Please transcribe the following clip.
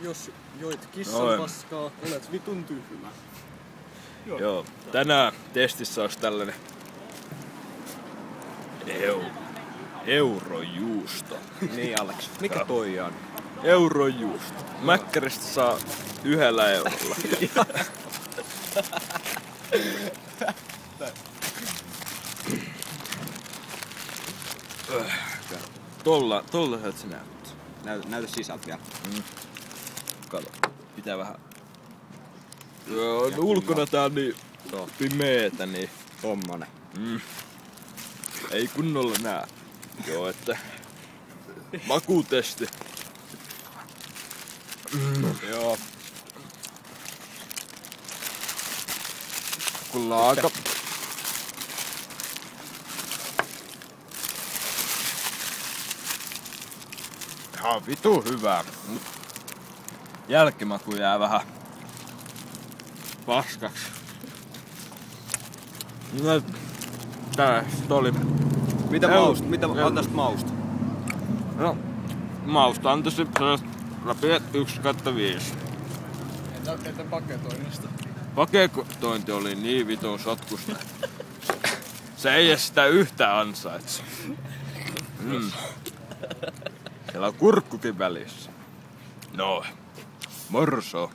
Jos joit kissan paskaa, olet vitun tyhmä. Joo. Tänään testissä olisi tällainen eurojuusto. Niin Alex, mikä toi on? Eurojuusto. Mäkkäristä saa 1 eurolla. Tolla se näyttää. Näytä sisältä vielä. Kato. Pitää vähän. Joo, ulkona tää on niin pimeetä, niin Tommonen. ei kunnolla nää. Joo, että makutesti. Joo. Kyllä aika ihan vitu hyvää. Jälkimaku jää vähän paskaksi. No, tää oli. Mitä mausta? Mitä antaisit mausta? No, mausta antaisin sellaista läpi 1/5. Entä paketoinnista? Paketointi oli niin vitun sotkusta. Se ei edes sitä yhtään ansaitse. Siellä on kurkkukin välissä. No, morso.